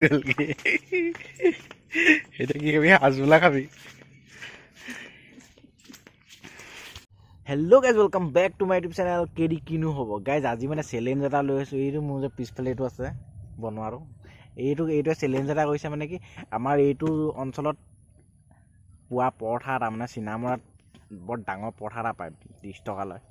এটা কি খাবি হাজমোলা খাবি hello' guys welcome back to my YouTube channel কেডি কিনো হ'ব গাইজ আজি মানে চেলেঞ্জ এটা লৈ আছোঁ এইটো মোৰ যে পিছফালে এইটো আছে বনোৱাটো এইটোৱে চেলেঞ্জ এটা কৰিছে মানে কি আমাৰ এইটো অঞ্চলত পোৱা পৰঠা এটা মানে চিনামৰাত বৰ ডাঙৰ পৰঠা এটা পায় 30 টকা লয়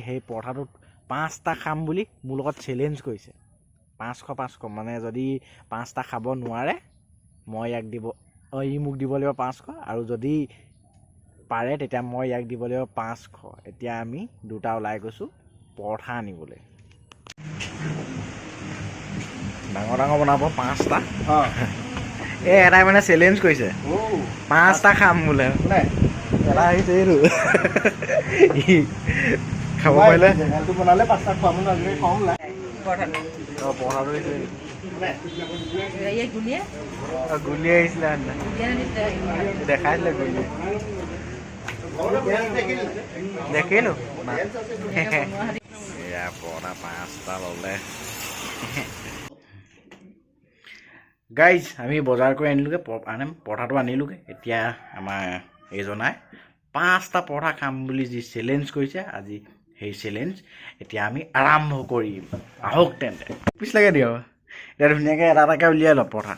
সেই পৰঠাটোত 5টা খাম বুলি মোৰ লগত চেলেঞ্জ কৰিছে 500 মানে যদি 5টা খাব নোৱাৰে মই ইয়াক দিব ই মোক দিব লাগিব 500 আৰু যদি পাৰে তেতিয়া মই ইয়াক দিব লাগিব 500 এতিয়া আমি দুটা ওলাই গৈছোঁ পৰঠা আনিবলৈ ডাঙৰ ডাঙৰ বনাব 5টা এটাই মানে চেলেঞ্জ কৰিছে 5টা খাম বোলে এটা আহিছে এইটো খাব পাৰিলে বনালে 5টা খুৱাব নালাগে কম পৰঠাটো গুলি আহিছিলে দেখাইছিলে গুলি দেখিলো এয়া পৰঠা 5টা ল'লে গাইজ আমি বজাৰ কৰি আনিলোগৈ পৰঠাটো আনিলোগৈ এতিয়া আমাৰ এইজনাই 5টা পৰঠা খাম বুলি যি চেলেঞ্জ কৰিছে আজি সেই চেলেঞ্জ এতিয়া আমি আৰম্ভ কৰিম আহক তেন্তে পিছ লাগে দিয়ক এতিয়া ধুনীয়াকৈ এটা এটাকৈ উলিয়াই লওক পৰঠা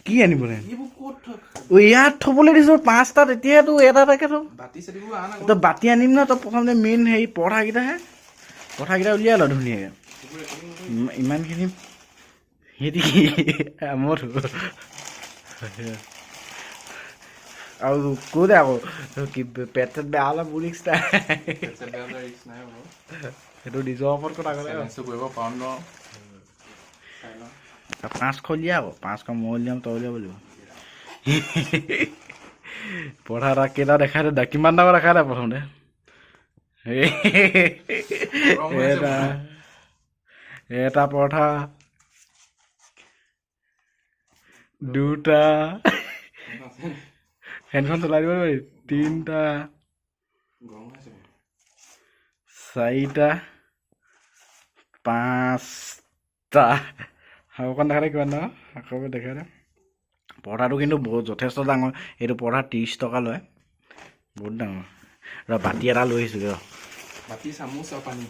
কি আনিব ইয়াত থবলৈ দিছো 5টা তেতিয়াতো এটা এটাকে থ তই বাতি আনিম ন তই প্ৰথমতে মেইন হেৰি পৰঠাকেইটা উলিয়াই ল ধুনীয়াকৈ ইমানখিনি সিহঁতি মতো আৰু ক'ত আকৌ কি পেট চেট বেয়া হ'লে মোৰ ৰিক্স নাই সেইটো নিজৰ ওপৰত কথা ক'লে কৰিব পাৰোঁ ন 500 উলিয়া আকৌ 500 মই উলিয়াম তই উলিয়াব লাগিব পৰঠা এটা কেইটা দেখাই দে কিমান ডাঙৰ দেখাই দে প্ৰথমতে এটা পৰঠা দুটা ফেনখন চলাই দিব পাৰি 3টা 4টা 5টা আৰু অকণ দেখালে কিমান ডাঙৰ আকৌ দেখাই দে পৰঠাটো কিন্তু বহুত যথেষ্ট ডাঙৰ এইটো পৰঠা 30 টকা লয় বহুত ডাঙৰ বাতি এটা লৈ আহিছোঁ বাতি চামুচ আৰু পানী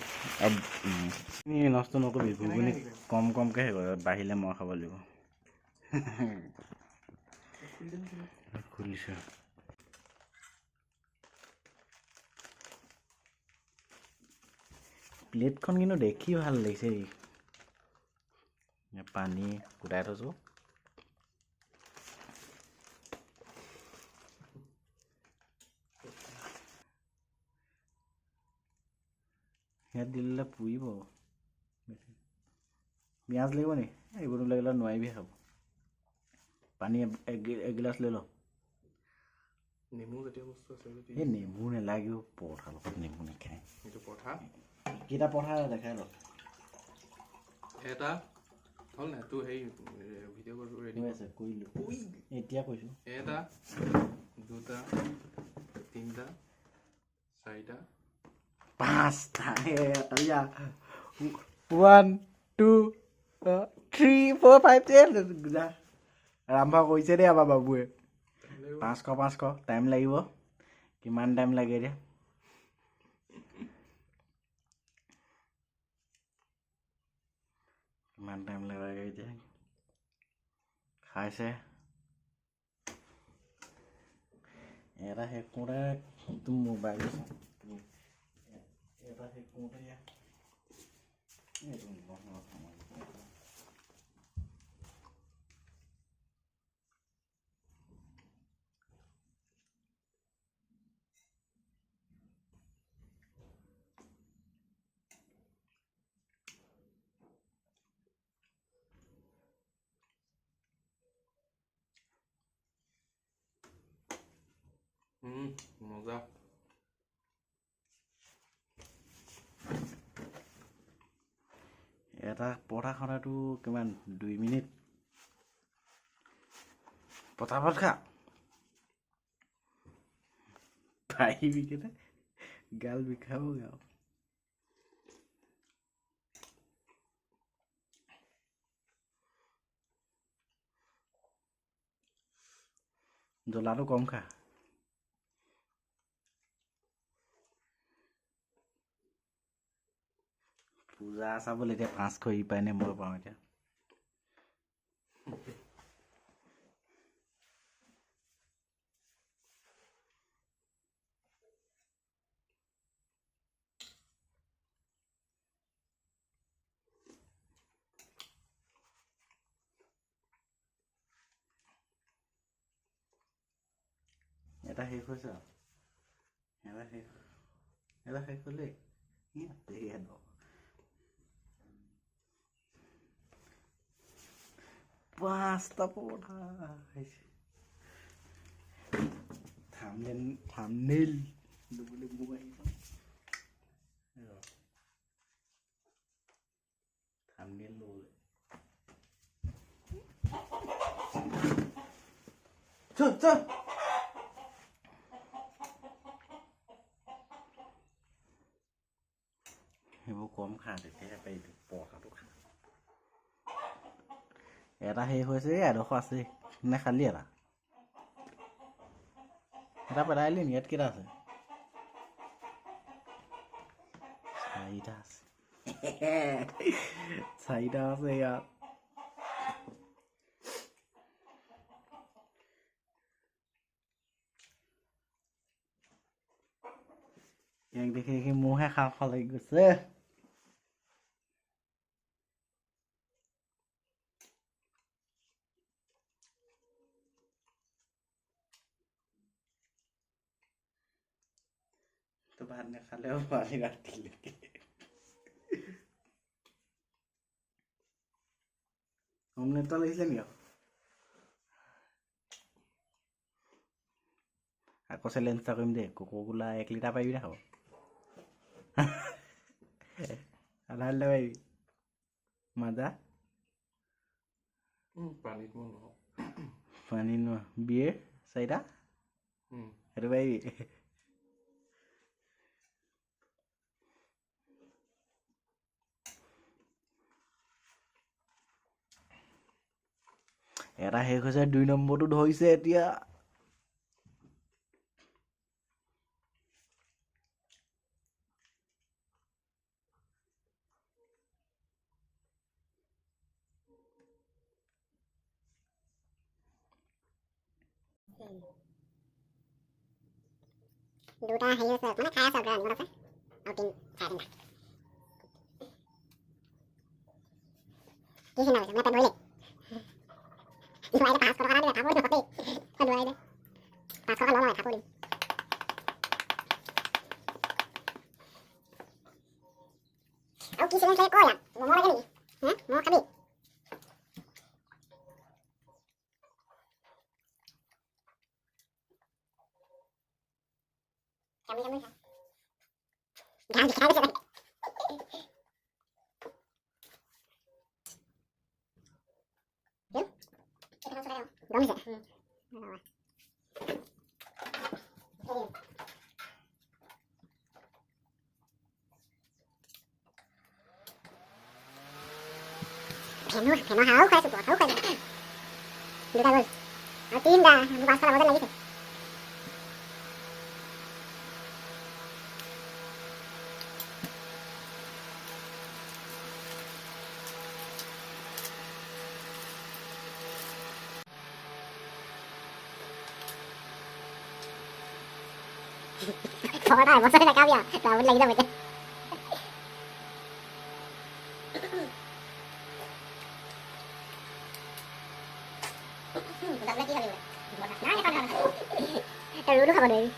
নষ্ট নকৰিবি ঘুগুনি কমকৈ হে কৰে বাঢ়িলে মই খাব লাগিব খুলিছোঁ প্লেটখন কিন্তু দেখি ভাল লাগিছে পানী গোটাই থৈছোঁ ইয়াত দিলে পুৰিব পিঁয়াজ লাগিব নি এইবোৰ লাগিলে নোৱাৰিবি খাব পানী এগিলাচ লৈ ল নেমু জাতীয় বস্তু আছে এই নেমু নালাগিব পৰঠাৰ লগত নেমু নাখায় এইটো পৰঠা কেইটা পৰঠা দেখাই ল এটা হ'ল নাই তোৰ সেই ভিডিঅ' কৰিব ৰেডি আছে কৰিলোঁ এতিয়া কৈছোঁ এটা দুটা 3টা 4টা 5টা 1 2 3 4 5 6 আৰম্ভ কৰিছে দেই আমাৰ বাবুৱে 500 টাইম লাগিব কিমান টাইম লাগে এতিয়া কিমান টাইম লাগে এতিয়া খাইছে এটা শেষ কৰোঁতে তোৰ মোবাইল এটা শেষ কৰোঁতে মজা এটা পৰঠা খাওঁতেতো কিমান 2 মিনিট পটাপট খা পাৰিবি কেনে গাল বিষাবগৈ আৰু জ্বলাটো কম খা পূজা চাবলৈ এতিয়া 500 পাই নে মই পাওঁ এতিয়া এটা শেষ হৈছে এটা শেষ হ'লেই পাঁচটা পৰঠা খাইছে থামনেল ল'বলৈ মোবাইল থামনেল ল'বলৈ চল সেইবোৰ কম খা তেতিয়াহে পাৰিবি পৰঠাটো খা এটা শেষ হৈছে এডোখৰ আছে নে খালি এটা পেলাই দিলি নি ইয়াত কেইটা আছে 4টা আছে 4টা আছে ইয়াত ইয়াক দেখি দেখি মোৰহে খাওঁ লাগি গৈছে তো ভাত নাখালেও পাৰি ৰাতিলৈকে অমলেট লাগিছিলে নি আকৌ চেলেঞ্জ এটা কৰিম দেই কোকোকোলা 1 লিটাৰ পাৰিবি না খাব আধা লিটাৰ পাৰিবি মাজা পানী নোৱা বিয়েৰ 4টা সেইটো পাৰিবি এটা শেষ হৈছে 2 নম্বৰটো ধৰিছে এতিয়া দুটা হেৰি আছে মানে খাই আছে আৰু আছে আৰু 3 4 কি সিনা হৈছে মানে পেট ভৰিলে নোৱাৰিলে 500 টকা দিলে খাব দিম নোৱাৰিলে 500 টকা ল'ম খাব দিম আৰু কি চেলেঞ্জ লাগে ক ইয়াত মম লাগে নেকি মম খাবি Kami kami kan. Jangan dikira bisa kan. Yuk. Kita langsung aja. Belum bisa. Penuh hau kai support hau kai. Duda gol. Tim dah, bukan salah modal lagi tu. Có tài một số là cao giờ, rồi mình lấy ra mình. Tôi đúng không được.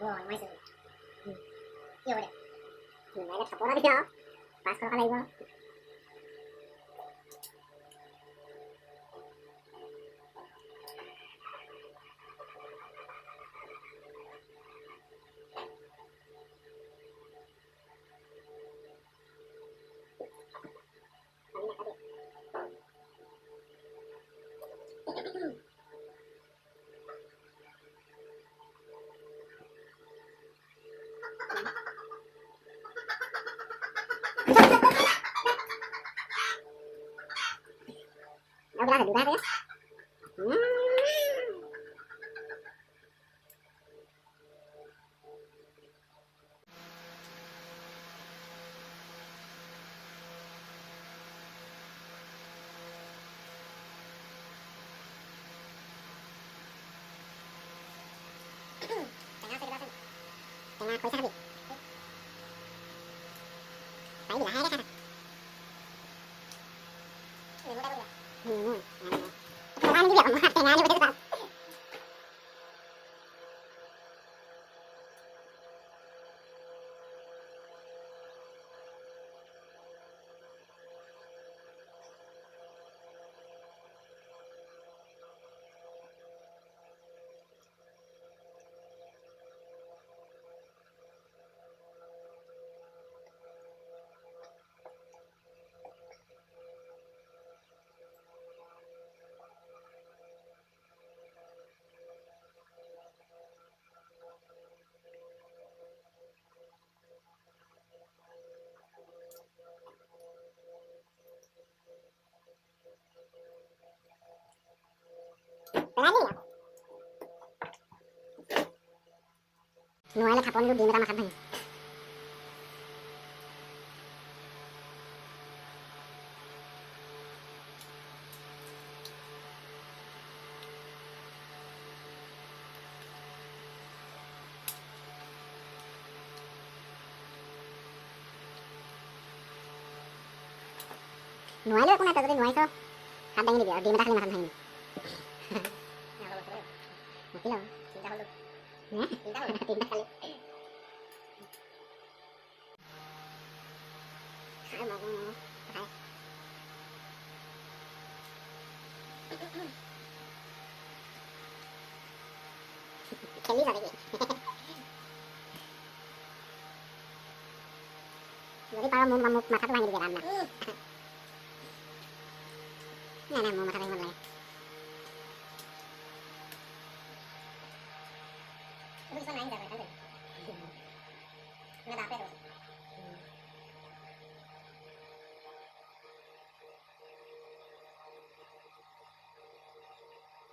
Rồi, mai sự. Yêu đấy. Mình lại là support nó đi đó. Pass có cái này খৰিচা খাবি পাৰিবি লাহেকে খা টেঙা নিদিবি আকৌ মই টেঙা আনিব দিছোঁ তাত নোৱাৰিলে খাপনিটো ডিম এটা মাথাত ভাঙি নোৱাৰিলেও একো নাই তই যদি নোৱাৰিছ হাত দাঙি দিবি আৰু ডিম এটা খালি মাথাত ভাঙি মতি লওঁ চিন্তা হ'লো তিনিটা খালি খেলি যাবি যদি পাৰ মোৰ মাথাটো ভাঙি দিবি ৰাম না নাই মোৰ মাথা ভাঙিব নালাগে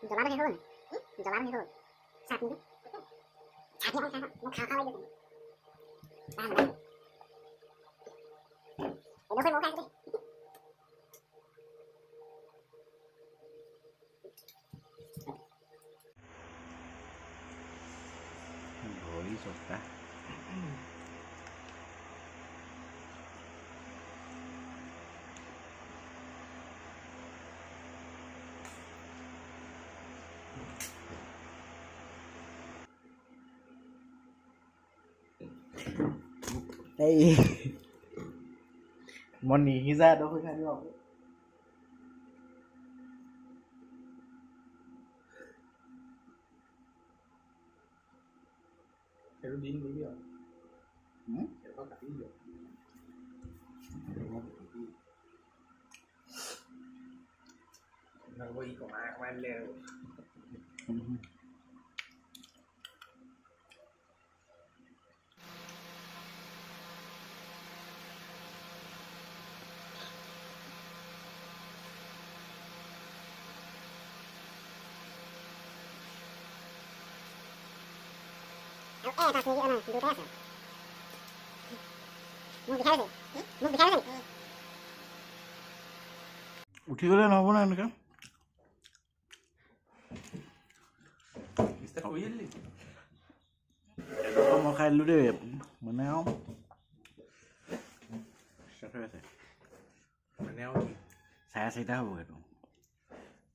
জ্বলাটো শেষ হ'ল জ্বলাটো শেষ হ'ল চাটনিটো চাটনি অকণ মোক খাওঁ লাগি গৈছে এডোখৰ মই খাইছোঁ ভৰি চস্তা এই মই নিসিজা এডোখৰ খাই দিওঁ আকৌ সেইটো দিন নিবি আৰু এটা কাটি দিয় ই কমাই কমাই দিলে আৰু এটা আছে দুটাই আছে মোক বিষাইছে উঠি গ'লে নহ'ব না এনেকৈ মই খাই দিলোঁ দেই মানে আৰু মানে আৰু 4.5 হ'ব সেইটো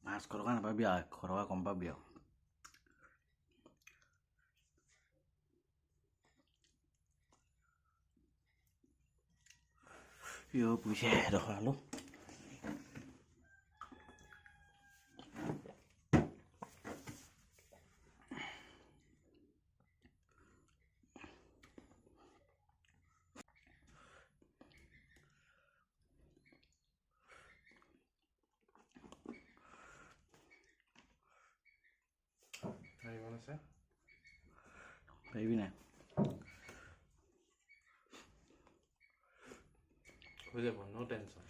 500 টকা নাপাবি আৰু 100 টকা কম পাবি আৰু পুইছে এডোখৰ আলু পাৰিবি নাই হৈ যাব নো টেনশ্যন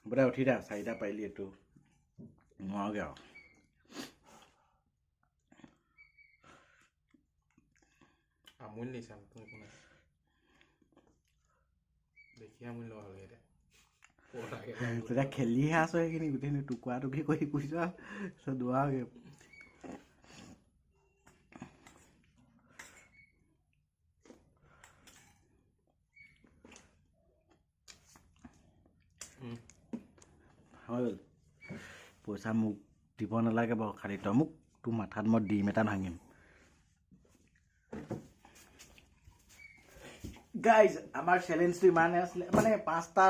বোলে উঠি দা 4টা পাৰিলি এইটো নোৱাৰোগৈ আৰু আমুল নিচাম তুমি কোনে দেখি আমুল লোৱা হ'লে এতিয়া তেতিয়া খেলিহে আছো সেইখিনি গোটেইখিনি টুকুৰা টুকুৰি কৰি কৈছো আৰু দৌৰাগে হ'ল পইচা মোক দিব নালাগে বাৰু খালি তই মোক তোৰ মাথাত মই ডিম এটা ভাঙিম গাইজ আমাৰ চেলেঞ্জটো ইমানে আছিলে মানে 5টা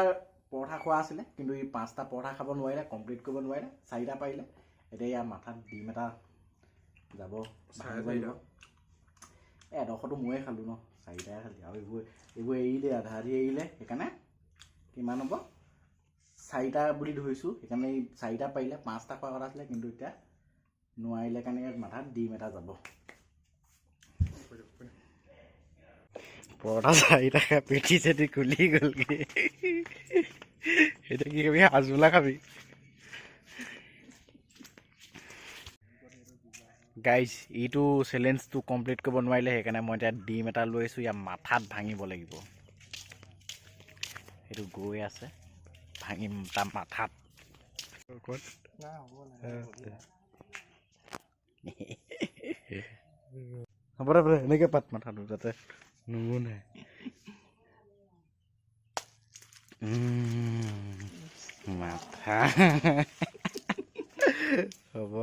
পৰঠা খোৱা আছিলে কিন্তু এই 5টা পৰঠা খাব নোৱাৰিলে কমপ্লিট কৰিব নোৱাৰিলে 4টা পাৰিলে এতিয়া ইয়াৰ মাথাত ডিম এটা যাব এডোখৰটো ময়ে খালোঁ ন 4টাই খালি আৰু এইবোৰ এৰিলে আধা আধি এৰিলে সেইকাৰণে কিমান হ'ব 4টা বুলি ধৰিছোঁ সেইকাৰণে এই 4টা পাৰিলে 5টা খোৱা কথা আছিলে কিন্তু এতিয়া নোৱাৰিলে কাৰণে ইয়াত মাথাত ডিম এটা যাব পৰঠা 4টা খাই পেটি চেটি খুলি গ'লগে এতিয়া কি খাবি হাজমোলা খাবি গাইজ এইটো চেলেঞ্জটো কমপ্লিট কৰিব নোৱাৰিলে সেইকাৰণে মই এতিয়া ডিম এটা লৈ আছোঁ ইয়াৰ মাথাত ভাঙিব লাগিব সেইটো গৈ আছে ভাঙিম তাৰ মাথাত হ'ব দে বোলে এনেকৈ পাত মাথাটো যাতে নুগুনে মাথা হ'ব